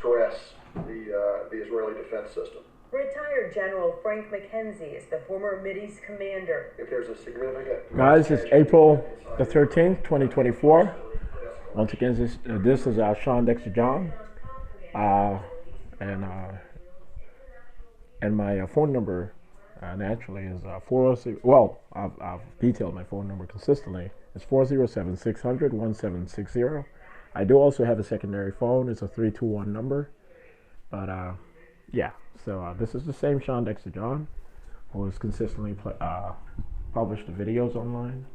stress the Israeli defense system. Retired General Frank McKenzie is the former Mideast commander. If there's a significant... Guys, it's April the 13th, 2024. Once again, this is Shawn Dexter John. And my phone number naturally is 406. Well, I've detailed my phone number consistently. It's 407-600-1760. I do also have a secondary phone. It's a 321 number. But yeah, so this is the same Shawn Dexter John, who has consistently published the videos online.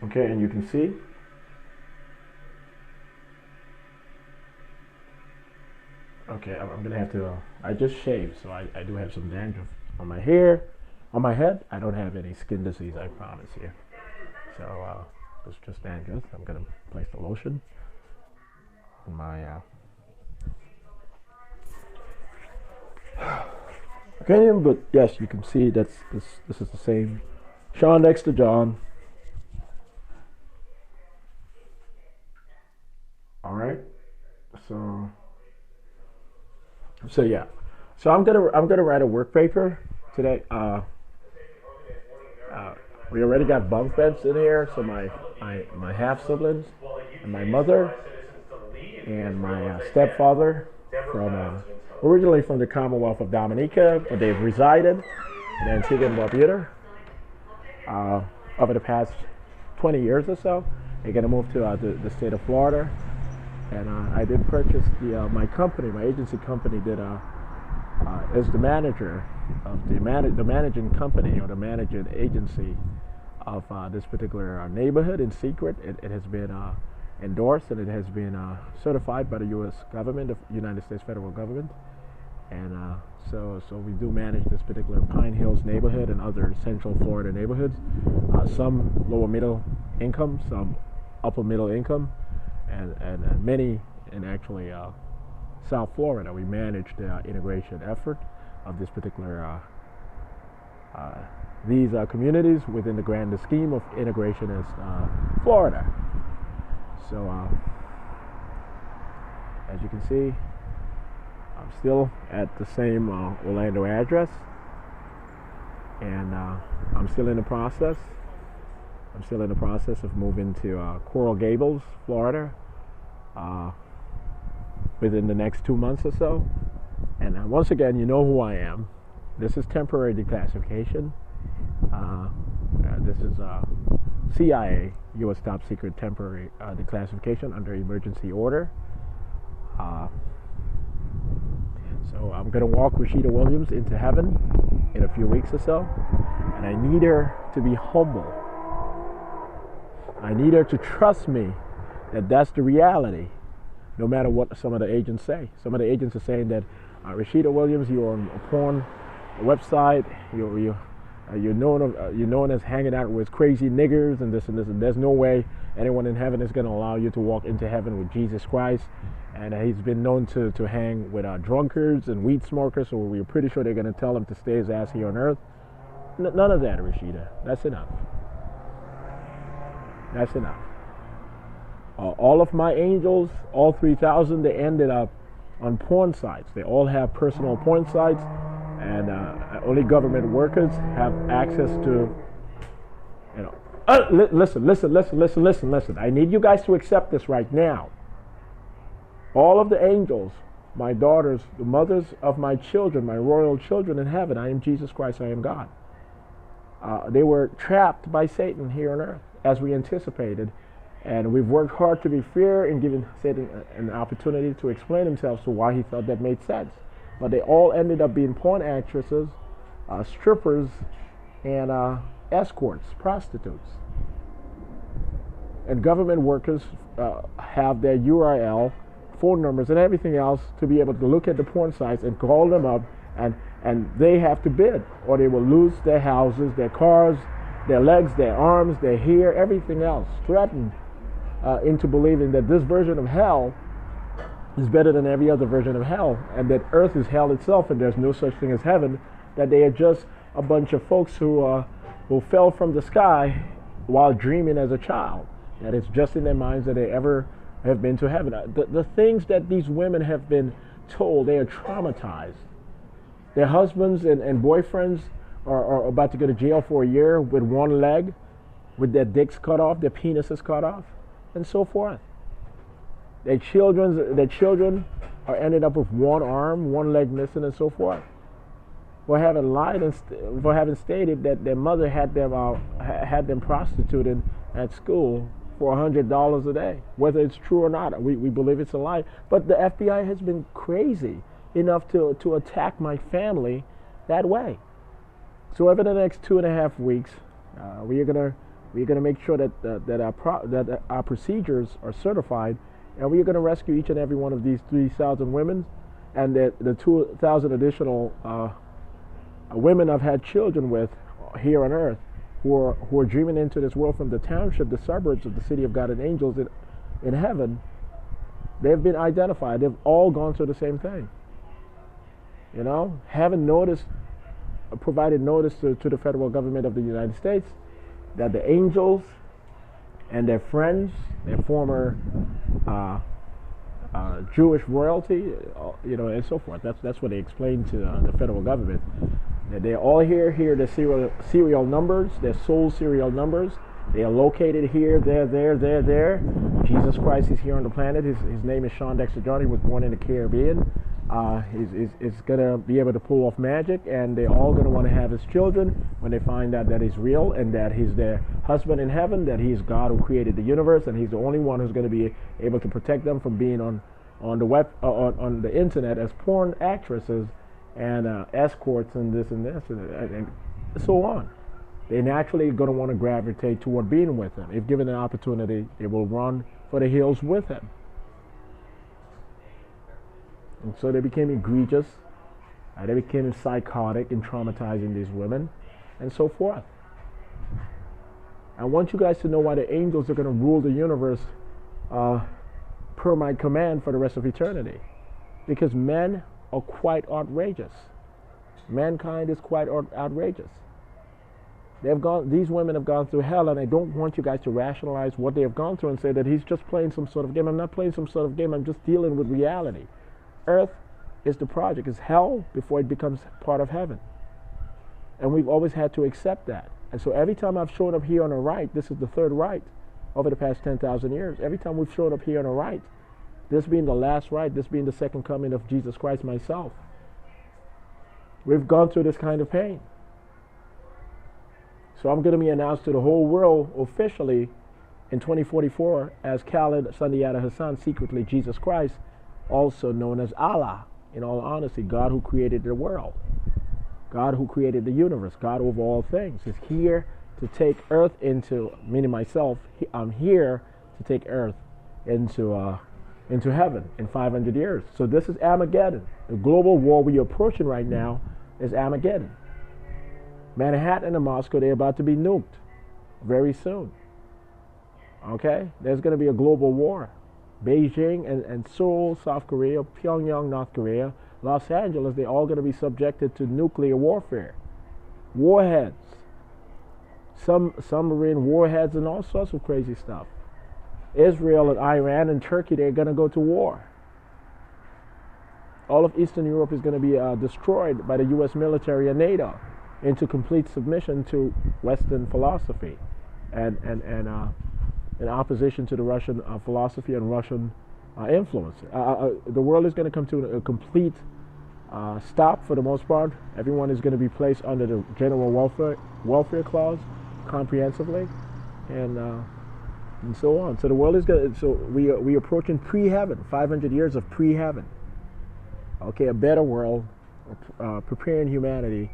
Okay, and you can see okay, I'm gonna have to I just shaved, so I do have some dandruff on my hair. On my head, I don't have any skin disease, I promise you. So it's just dandruff. I'm gonna place the lotion on my okay, but yes, you can see that's this is the same Shawn Dexter John. All right, so yeah, so I'm gonna write a work paper today. We already got bunk beds in here, so my half siblings and my mother and my stepfather from originally from the Commonwealth of Dominica, but they've resided in Antigua and Barbuda over the past 20 years or so. They're gonna move to the state of Florida. And I did purchase my company, my agency company is the manager of the managing company or the managing agency of this particular neighborhood in secret. It has been endorsed and it has been certified by the U.S. government, the United States federal government. And so we do manage this particular Pine Hills neighborhood and other Central Florida neighborhoods. Some lower middle income, some upper middle income. And many in actually South Florida. We manage the integration effort of this particular these communities within the grander scheme of integration as Florida. So as you can see, I'm still at the same Orlando address, and I'm still in the process. I'm still in the process of moving to Coral Gables, Florida, within the next 2 months or so. And once again, you know who I am. This is temporary declassification. This is CIA, U.S. top secret temporary declassification under emergency order. So I'm going to walk Rashida Williams into heaven in a few weeks or so. And I need her to be humble. I need her to trust me that that's the reality, no matter what some of the agents say. Some of the agents are saying that Rashida Williams, you're on a porn website, you're known as hanging out with crazy niggers and this and this, and there's no way anyone in heaven is going to allow you to walk into heaven with Jesus Christ. And he's been known to hang with drunkards and weed smokers, so we're pretty sure they're going to tell him to stay his ass here on earth. None of that, Rashida. That's enough. That's enough. All of my angels, all 3,000, they ended up on porn sites. They all have personal porn sites, and only government workers have access to, you know. Listen. I need you guys to accept this right now. All of the angels, my daughters, the mothers of my children, my royal children in heaven, I am Jesus Christ, I am God. They were trapped by Satan here on earth, as we anticipated, and we've worked hard to be fair in giving Satan an opportunity to explain himself to why he thought that made sense. But they all ended up being porn actresses, strippers, and escorts, prostitutes. And government workers have their URL, phone numbers, and everything else to be able to look at the porn sites and call them up, and they have to bid, or they will lose their houses, their cars, their legs, their arms, their hair, everything else, threatened into believing that this version of hell is better than every other version of hell, and that earth is hell itself and there's no such thing as heaven, that they are just a bunch of folks who fell from the sky while dreaming as a child. That it's just in their minds that they ever have been to heaven. The things that these women have been told, they are traumatized. Their husbands and boyfriends are about to go to jail for a year with one leg, with their dicks cut off, their penises cut off, and so forth. Their children are ended up with one arm, one leg missing, and so forth. For having lied and for having stated that their mother had them prostituted at school for $100 a day, whether it's true or not. We believe it's a lie. But the FBI has been crazy enough to attack my family that way. So over the next 2.5 weeks, we're gonna make sure that our procedures are certified, and we are gonna rescue each and every one of these 3,000 women, and the 2,000 additional women I've had children with here on earth, who are dreaming into this world from the township, the suburbs of the city of God and angels in heaven. They've been identified. They've all gone through the same thing. You know, provided notice to the federal government of the United States that the angels and their friends, their former Jewish royalty, and so forth. That's what they explained to the federal government. That they're all here. Their serial numbers, their soul serial numbers. They are located here, there. Jesus Christ is here on the planet. His name is Shawn Dexter Jr. He was born in the Caribbean. He's going to be able to pull off magic, and they're all going to want to have his children when they find out that he's real and that he's their husband in heaven, that he's God who created the universe, and he's the only one who's going to be able to protect them from being on the internet as porn actresses and escorts and this and so on. They're naturally going to want to gravitate toward being with him. If given an opportunity, they will run for the hills with him. And so they became egregious. They became psychotic and traumatizing these women, and so forth. I want you guys to know why the angels are going to rule the universe per my command for the rest of eternity. Because men are quite outrageous. Mankind is quite outrageous. These women have gone through hell, and I don't want you guys to rationalize what they have gone through and say that he's just playing some sort of game. I'm not playing some sort of game. I'm just dealing with reality. Earth is the project. It's hell before it becomes part of heaven. And we've always had to accept that. And so every time I've shown up here on a right, this is the third right over the past 10,000 years. Every time we've shown up here on a right, this being the last right, this being the second coming of Jesus Christ myself, we've gone through this kind of pain. So I'm going to be announced to the whole world officially in 2044 as Khalid Sandiata Hassan, secretly Jesus Christ, also known as Allah. In all honesty, God who created the world, God who created the universe, God over all things, is here to take Earth into, meaning myself, I'm here to take Earth into heaven in 500 years. So this is Armageddon. The global war we are approaching right now is Armageddon. Manhattan and Moscow, they're about to be nuked very soon. Okay? There's going to be a global war. Beijing and Seoul, South Korea, Pyongyang, North Korea, Los Angeles, they're all going to be subjected to nuclear warfare. Warheads. Some submarine warheads and all sorts of crazy stuff. Israel and Iran and Turkey, they're going to go to war. All of Eastern Europe is going to be destroyed by the U.S. military and NATO into complete submission to Western philosophy and in opposition to the Russian philosophy and Russian influence. The world is going to come to a complete stop for the most part. Everyone is going to be placed under the general welfare clause comprehensively, and so on. So the world is going. So we are approaching pre-heaven, 500 years of pre-heaven. Okay, a better world, preparing humanity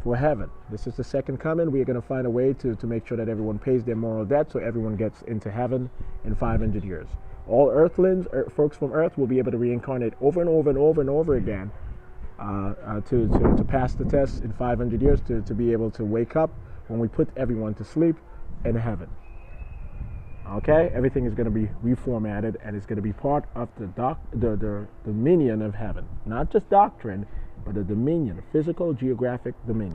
for heaven. This is the second coming. We are going to find a way to make sure that everyone pays their moral debt so everyone gets into heaven in 500 years. All earthlings, folks from Earth, will be able to reincarnate over and over and over and over again to pass the test in 500 years to be able to wake up when we put everyone to sleep in heaven. Okay? Everything is going to be reformatted, and it's going to be part of the dominion of heaven. Not just doctrine, but the dominion, physical, geographic dominion.